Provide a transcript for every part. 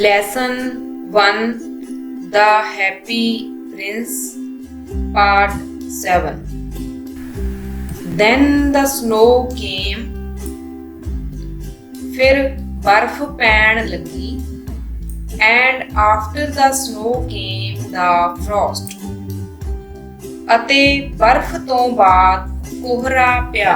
Lesson 1 The Happy Prince Part 7 Then the snow came फिर बर्फ पैण लगी and after the snow came the frost ਅਤੇ ਬਰਫ ਤੋਂ ਬਾਅਦ ਕੋਹਰਾ ਪਿਆ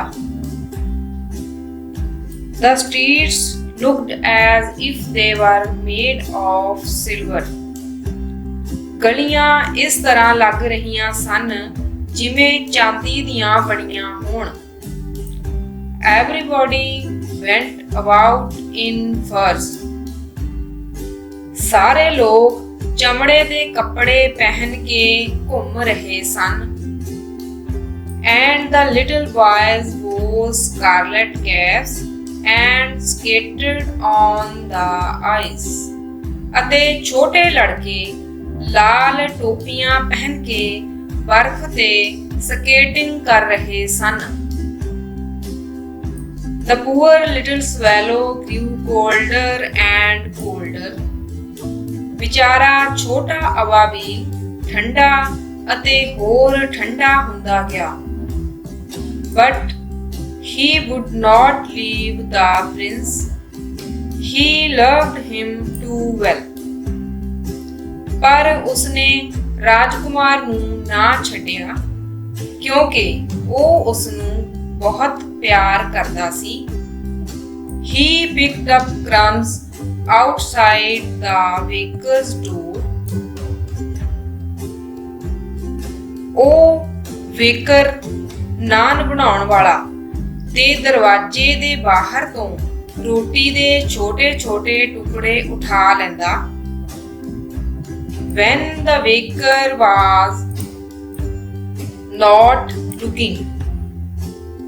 The streets looked as if they were made of silver. ਗਲੀਆਂ ਇਸ ਤਰ੍ਹਾਂ ਲੱਗ ਰਹੀਆਂ ਸਨ ਜਿਵੇਂ ਚਾਂਦੀ ਦੀਆਂ ਬਣੀਆਂ ਹੋਣ Everybody went about in furs. ਸਾਰੇ ਲੋਕ ਚਮੜੇ ਦੇ ਕੱਪੜੇ ਪਹਿਨ ਕੇ ਘੁੰਮ ਰਹੇ ਸਨ And the little boys wore scarlet caps and skated on the ice. ਅਤੇ ਛੋਟੇ ਲੜਕੇ ਲਾਲ ਟੋਪੀਆਂ ਪਹਿਨ ਕੇ ਬਰਫ਼ ਤੇ ਸਕੇਟਿੰਗ ਕਰ ਰਹੇ ਸਨ The poor little swallow grew colder and colder. ਵਿਚਾਰਾ ਛੋਟਾ ਅਬਾਬੀਲ ਠੰਡਾ ਅਤੇ ਹੋਰ ਠੰਡਾ ਹੁੰਦਾ ਗਿਆ But he would not leave the prince. He loved him too well. ਪਰ ਉਸਨੇ ਰਾਜਕੁਮਾਰ ਨੂੰ ਨਾ ਛੱਡਿਆ ਕਿਉਂਕਿ ਉਹ ਉਸਨੂੰ ਬਹੁਤ ਪਿਆਰ ਕਰਦਾ ਸੀ He picked up crumbs outside the baker's door. ਉਹ ਵੇਕਰ ਨਾਨ ਬਣਾਉਣ ਵਾਲਾ ਤੇ ਦਰਵਾਜ਼ੇ ਦੇ ਬਾਹਰ ਤੋਂ ਰੋਟੀ ਦੇ ਛੋਟੇ-ਛੋਟੇ ਟੁਕੜੇ ਉਠਾ ਲੈਂਦਾ When the baker was not looking.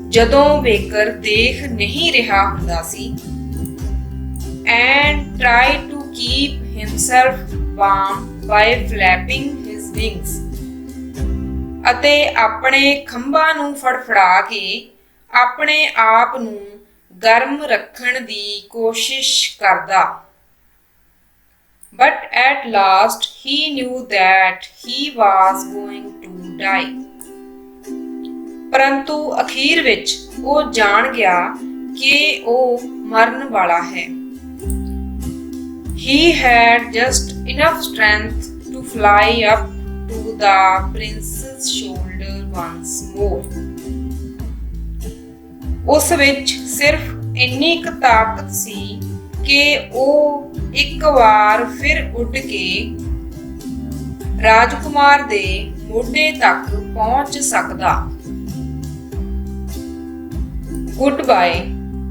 ਜਦੋਂ ਵੇਕਰ ਦੇਖ ਨਹੀਂ ਰਿਹਾ ਹੁੰਦਾ ਸੀ And tried to keep himself warm by flapping his wings. ਅਤੇ ਆਪਣੇ ਖੰਭਾਂ ਨੂੰ ਫੜਫੜਾ ਕੇ ਆਪਣੇ ਆਪ ਨੂੰ ਗਰਮ ਰੱਖਣ ਦੀ ਕੋਸ਼ਿਸ਼ ਕਰਦਾ But at last he knew that he was going to die. ਪਰੰਤੂ ਅਖੀਰ ਵਿੱਚ ਉਹ ਜਾਣ ਗਿਆ ਕਿ ਉਹ ਮਰਨ ਵਾਲਾ ਹੈ He had just enough strength to fly up to the prince's shoulder once more. ਉਸ ਵਿੱਚ ਸਿਰਫ ਇੰਨੀ ਕੁ ਤਾਕਤ ਸੀ ਕਿ ਉਹ ਇੱਕ ਵਾਰ ਫਿਰ ਉੱਡ ਕੇ ਰਾਜਕੁਮਾਰ ਦੇ ਮੋਢੇ ਤੱਕ ਪਹੁੰਚ ਸਕਦਾ Goodbye,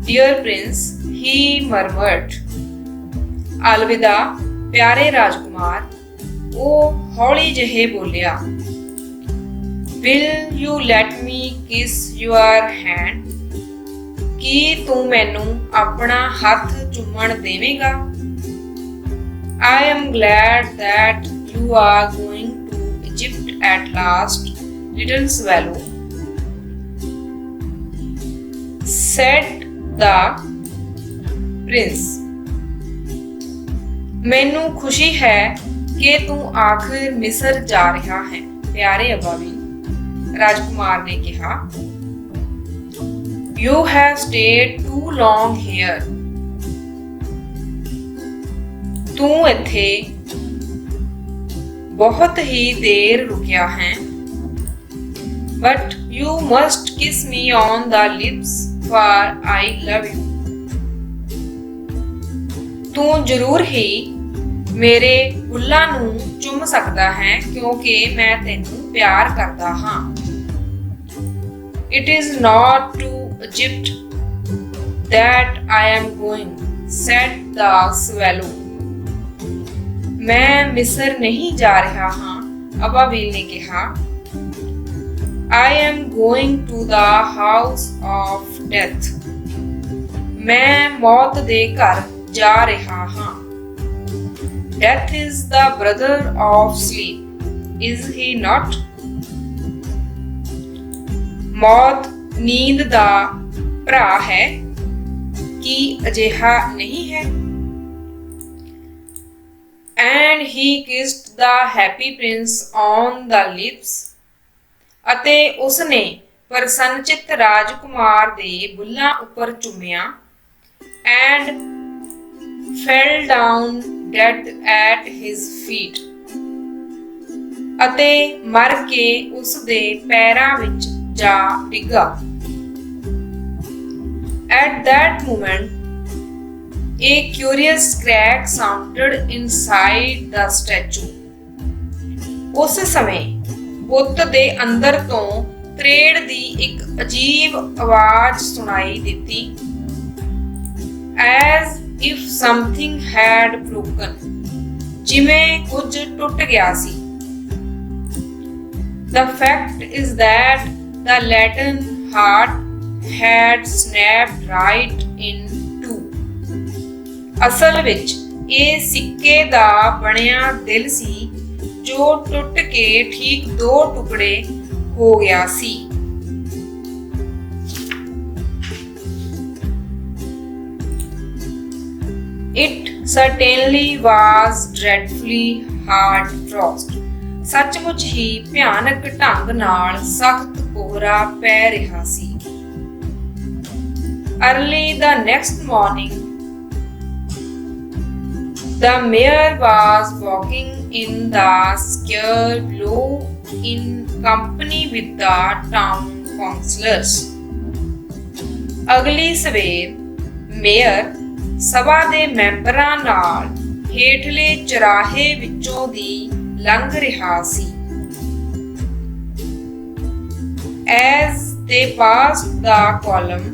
dear prince, he murmured. ਅਲਵਿਦਾ ਪਿਆਰੇ ਰਾਜਕੁਮਾਰ ਉਹ ਹੌਲੀ ਜਿਹੇ ਬੋਲਿਆ Will you let me kiss your hand? ਕੀ ਤੂੰ ਮੈਨੂੰ ਆਪਣਾ ਹੱਥ ਚੁੰਮਣ ਦੇਵੇਂਗਾ I am glad that you are going to Egypt at last, little swallow. Said the prince. ਮੈਨੂੰ ਖੁਸ਼ੀ ਹੈ ਕਿ ਤੂੰ ਆਖਿਰ ਮਿਸਰ ਜਾ ਰਿਹਾ ਹੈ ਪਿਆਰੇ ਅਬਾਬੀਲ ਰਾਜਕੁਮਾਰ ਨੇ ਕਿਹਾ You have stayed too long here. ਤੂੰ ਇੱਥੇ ਬਹੁਤ ਹੀ ਦੇਰ ਰੁਕਿਆ ਹੈ But you must kiss me on the lips for I love you. ਤੂੰ ਜ਼ਰੂਰ ਹੀ ਮੇਰੇ ਬੁੱਲਾਂ ਨੂੰ ਚੁੰਮ ਸਕਦਾ ਹੈ ਕਿਉਂਕਿ ਮੈਂ ਤੈਨੂੰ ਪਿਆਰ ਕਰਦਾ ਹਾਂ It is not to Egypt that I am going, said the swallow. ਮੈਂ ਮਿਸਰ ਨਹੀਂ ਜਾ ਰਿਹਾ ਹਾਂ ਅਬਾਬੀਲ ਨੇ ਕਿਹਾ I am going to the house of death. ਮੈਂ ਮੌਤ ਦੇ ਘਰ ਜਾ ਰਿਹਾ ਹਾਂ Death is the brother of sleep, is he not? ਮੌਤ ਨੀਂਦ ਦਾ ਭਰਾ ਹੈ ਕੀ ਅਜਿਹਾ ਨਹੀਂ ਹੈ and he kissed the happy prince on the lips, ਅਤੇ ਉਸਨੇ ਪ੍ਰਸੰਨਚਿਤ ਰਾਜਕੁਮਾਰ ਦੇ ਬੁੱਲਾਂ ਉੱਪਰ ਚੁੰਮਿਆ, and fell down dead at his feet, ਅਤੇ ਮਰ ਕੇ ਉਸ ਦੇ ਪੈਰਾਂ ਵਿੱਚ ਜਾ ਡਿੱਗਾ। At that moment, a curious crack sounded inside the statue. ਉਸ ਸਮੇਂ ਬੁੱਤ ਦੇ ਅੰਦਰ ਤੋਂ ਤਰੇੜ ਦੀ ਇੱਕ ਅਜੀਬ ਆਵਾਜ਼ ਸੁਣਾਈ ਦਿੱਤੀ, as if something had broken, ਜਿਵੇਂ ਕੁਝ ਟੁੱਟ ਗਿਆ ਸੀ। The fact is that the Latin heart had snapped right in two. ਅਸਲ ਵਿੱਚ ਇਹ ਸਿੱਕੇ ਦਾ ਬਣਿਆ ਦਿਲ ਸੀ ਜੋ ਟੁੱਟ ਕੇ ਠੀਕ ਦੋ ਟੁਕੜੇ ਹੋ ਗਿਆ ਸੀ। It certainly was dreadfully hard frost. ਸੱਚਮੁੱਚ ਹੀ ਭਿਆਨਕ ਢੰਗ ਨਾਲ ਸਖਤ ਕੋਹਰਾ ਪੈ ਰਿਹਾ ਸੀ। Early the next morning, the mayor was walking in the square below in company with the town councillors. ਅਗਲੀ ਸਵੇਰ ਮੇਅਰ ਸਭਾ ਦੇ ਮੈਂਬਰਾਂ ਨਾਲ ਹੇਠਲੇ ਚਰਾਹੇ ਵਿੱਚੋਂ ਦੀ ਲੰਘ ਰਿਹਾ ਸੀ। As they passed the column,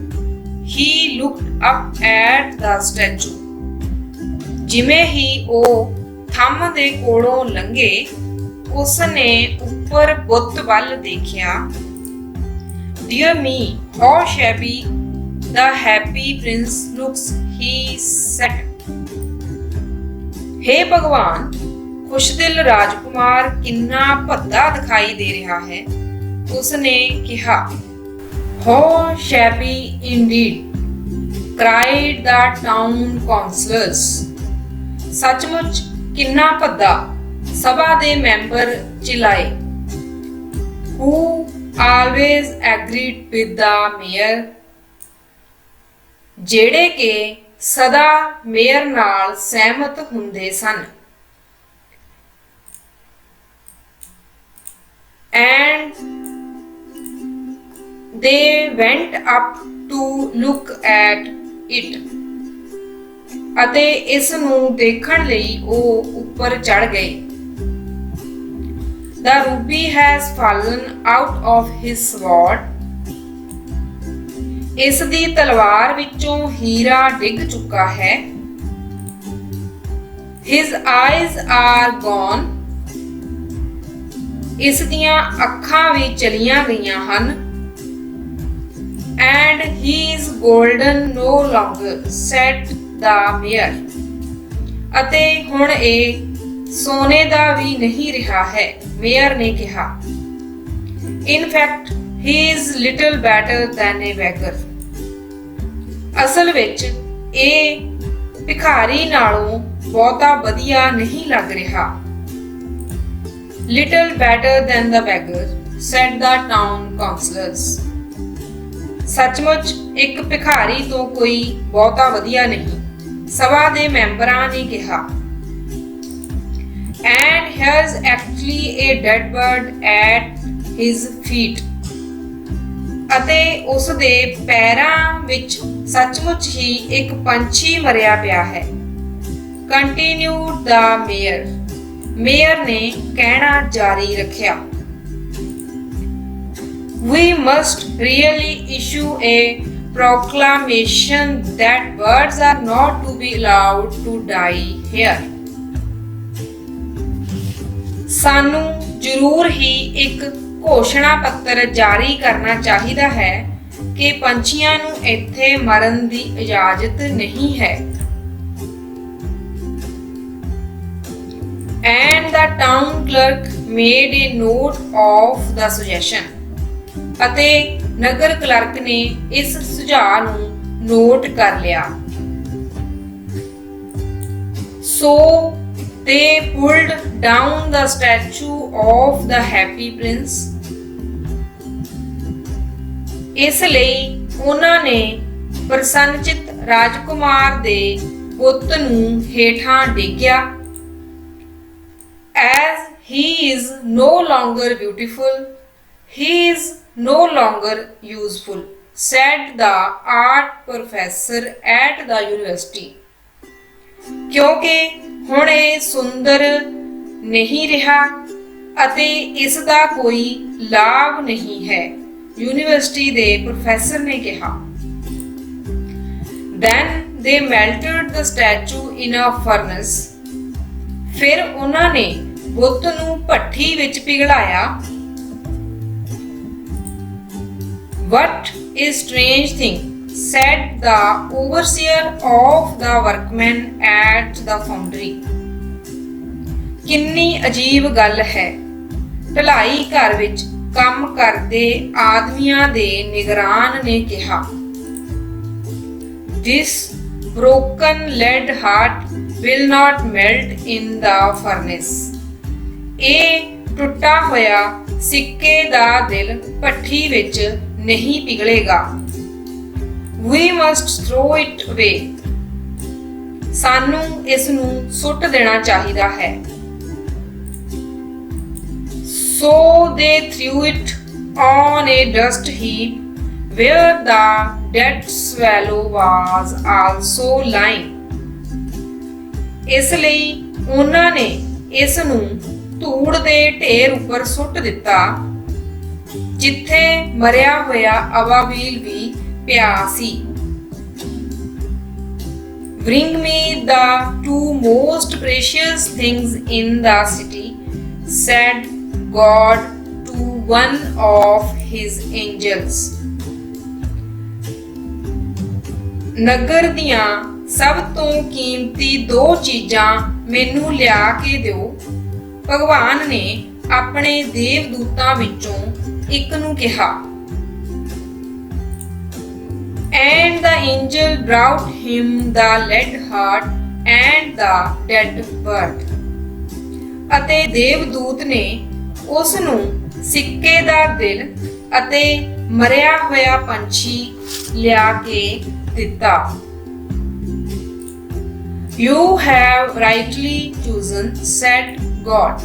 he looked up at the statue. ਜਿਵੇਂ ਹੀ ਉਹ ਥੰਮ ਦੇ ਕੋਲੋਂ ਲੰਘੇ, ਉਸਨੇ ਉੱਪਰ ਬੁੱਤ ਵੱਲ ਦੇਖਿਆ। Dear me, how shabby the happy prince looks, he said. हे ਭਗਵਾਨ, ਖੁਸ਼ਦਿਲ ਰਾਜਕੁਮਾਰ ਕਿੰਨਾ ਭੱਦਾ ਦਿਖਾਈ ਦੇ ਰਿਹਾ ਹੈ, ਉਸਨੇ ਕਿਹਾ। How shabby indeed, cried the town councillors. ਸੱਚਮੁੱਚ ਕਿੰਨਾ ਭੱਦਾ, ਸਭਾ ਦੇ member ਚਿਲਾਏ। Who always agreed with the mayor, ਜਿਹੜੇ ਕਿ ਸਦਾ ਮੇਅਰ ਨਾਲ ਸਹਿਮਤ ਹੁੰਦੇ ਸਨ। And they went up to look at it. ਅਤੇ ਇਸ ਨੂੰ ਦੇਖਣ ਲਈ ਉਹ ਉੱਪਰ ਚੜ ਗਏ। The ruby has fallen out of his sword. ਇਸ ਦੀ ਤਲਵਾਰ ਵਿੱਚੋਂ ਹੀਰਾ ਡਿੱਗ ਚੁੱਕਾ ਹੈ। His eyes are gone. ਇਸ ਦੀਆਂ ਅੱਖਾਂ ਵੀ ਚਲੀਆਂ ਗਈਆਂ ਹਨ। And he is golden no longer, said the mayor. ਅਤੇ ਹੁਣ ਇਹ ਸੋਨੇ ਦਾ ਵੀ ਨਹੀਂ ਰਿਹਾ ਹੈ, ਮੇਅਰ ਨੇ ਕਿਹਾ। In fact, he is little better than a beggar. ਅਸਲ ਵਿੱਚ ਇਹ ਭਿਖਾਰੀ ਨਾਲੋਂ ਬਹੁਤਾ ਵਧੀਆ ਨਹੀਂ ਲੱਗ ਰਿਹਾ। Little better than the beggar, said the town councillors. ਸੱਚਮੁੱਚ ਇੱਕ ਭਿਖਾਰੀ ਤੋਂ ਕੋਈ ਬਹੁਤਾ ਵਧੀਆ ਨਹੀਂ, ਸਭਾ ਦੇ ਮੈਂਬਰਾਂ ਨੇ ਕਿਹਾ। And here's actually a dead bird at his feet. ਅਤੇ ਉਸ ਦੇ ਪੈਰਾਂ ਵਿੱਚ ਸੱਚਮੁੱਚ ਹੀ ਇੱਕ ਪੰਛੀ ਮਰਿਆ ਪਿਆ ਹੈ। Continued the mayor. ਮੇਅਰ ਨੇ ਕਹਿਣਾ ਜਾਰੀ ਰੱਖਿਆ। We must really issue a proclamation that birds are not to be allowed to die here. ਸਾਨੂੰ ਜ਼ਰੂਰ ਹੀ ਇੱਕ ਘੋਸ਼ਣਾ ਪੱਤਰ ਜਾਰੀ ਕਰਨਾ ਚਾਹੀਦਾ ਹੈ ਕਿ ਪੰਛੀਆਂ ਨੂੰ ਇੱਥੇ ਮਰਨ ਦੀ ਇਜਾਜ਼ਤ ਨਹੀਂ ਹੈ। And the town clerk made a note of the suggestion. ਅਤੇ ਨਗਰ ਕਲਰਕ ਨੇ ਇਸ ਸੁਝਾਅ ਨੂੰ ਨੋਟ ਕਰ ਲਿਆ। So they pulled down the statue of the happy prince. ਇਸ ਲਈ ਉਹਨਾਂ ਨੇ ਪ੍ਰਸੰਨਚਿਤ ਰਾਜਕੁਮਾਰ ਦੇ ਬੁੱਤ ਨੂੰ ਹੇਠਾਂ ਡੇਗਿਆ। As he is no longer beautiful, he is no longer useful, said the art professor at the university. ਕਿਉਂਕਿ ਹੁਣ ਇਹ ਸੁੰਦਰ ਨਹੀਂ ਰਿਹਾ ਅਤੇ ਇਸ ਦਾ ਕੋਈ ਲਾਭ ਨਹੀਂ ਹੈ, ਯੂਨੀਵਰਸਿਟੀ ਦੇ ਪ੍ਰੋਫੈਸਰ ਨੇ ਕਿਹਾ। Then they melted the statue in a furnace. ਫਿਰ ਉਹਨਾਂ ਨੇ ਬੁੱਤ ਨੂੰ ਭੱਠੀ ਵਿੱਚ ਪਿਘਲਾਇਆ। What a strange thing, said the overseer of the workmen at the foundry. ਕਿੰਨੀ ਅਜੀਬ ਗੱਲ ਹੈ, ਢਲਾਈ ਘਰ ਵਿੱਚ ਕੰਮ ਕਰਦੇ ਆਦਮੀਆਂ ਦੇ ਨਿਗਰਾਨ ਨੇ ਕਿਹਾ। This broken lead heart will not melt in the furnace. ਇਹ ਟੁੱਟਾ ਹੋਇਆ ਸਿੱਕੇ ਦਾ ਦਿਲ ਭੱਠੀ ਵਿੱਚ ਨਹੀਂ ਪਿਘਲੇਗਾ। We must throw it away. ਸਾਨੂੰ ਇਸ ਨੂੰ ਸੁੱਟ ਦੇਣਾ ਚਾਹੀਦਾ ਹੈ। So they threw it on a dust heap where the dead swallow was also lying. ਇਸ ਲਈ ਉਹਨਾਂ ਨੇ ਇਸ ਨੂੰ ਧੂੜ ਦੇ ਢੇਰ ਉੱਪਰ ਸੁੱਟ ਦਿੱਤਾ, ਜਿੱਥੇ ਮਰਿਆ ਹੋਇਆ ਅਬਾਬੀਲ ਵੀ ਪਿਆ ਸੀ। Bring me the two most precious things in the city, said God to one of his angels. ਨਗਰ ਦੀਆਂ ਸਭ ਤੋਂ ਕੀਮਤੀ ਦੋ ਚੀਜ਼ਾਂ ਮੈਨੂੰ ਲਿਆ ਕੇ ਦਿਓ, ਭਗਵਾਨ ਨੇ ਆਪਣੇ ਦੇਵਦੂਤਾਂ ਵਿੱਚੋਂ ਇੱਕ ਨੂੰ ਕਿਹਾ। And the angel brought him the lead heart and the dead bird. ਅਤੇ ਦੇਵਦੂਤ ਨੇ ਉਸ ਨੂੰ ਸਿੱਕੇ ਦਾ ਦਿਲ ਅਤੇ ਮਰਿਆ ਹੋਇਆ ਪੰਛੀ ਲਿਆ ਕੇ ਦਿੱਤਾ। You have rightly chosen, said God.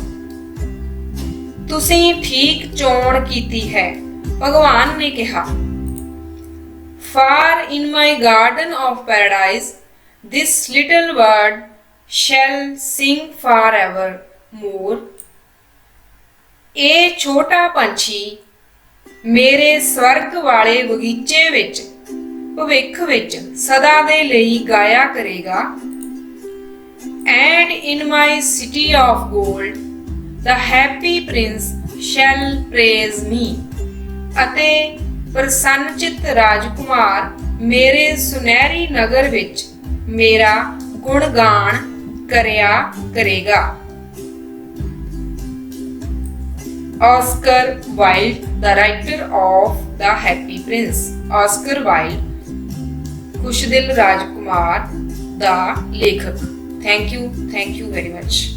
ਤੁਸੀਂ ਠੀਕ ਚੋਣ ਕੀਤੀ ਹੈ, ਭਗਵਾਨ ਨੇ ਕਿਹਾ। For in my garden of paradise, this little bird shall sing forevermore. ਇਹ ਛੋਟਾ ਪੰਛੀ ਮੇਰੇ ਸਵਰਗ ਵਾਲੇ ਬਗੀਚੇ ਵਿੱਚ ਭਵਿੱਖ ਵਿੱਚ ਸਦਾ ਦੇ ਲਈ ਗਾਇਆ ਕਰੇਗਾ। And in my city of gold, the happy prince shall praise me. ਅਤੇ ਪ੍ਰਸੰਨਚਿਤ ਰਾਜਕੁਮਾਰ ਮੇਰੇ ਸੁਨਹਿਰੀ ਨਗਰ ਵਿੱਚ ਮੇਰਾ ਗੁਣਗਾਨ ਕਰਿਆ ਕਰੇਗਾ। Oscar Wilde, the writer of The Happy Prince. Oscar Wilde, ਖੁਸ਼ਦਿਲ ਰਾਜਕੁਮਾਰ ਦਾ ਲੇਖਕ। Thank you very much.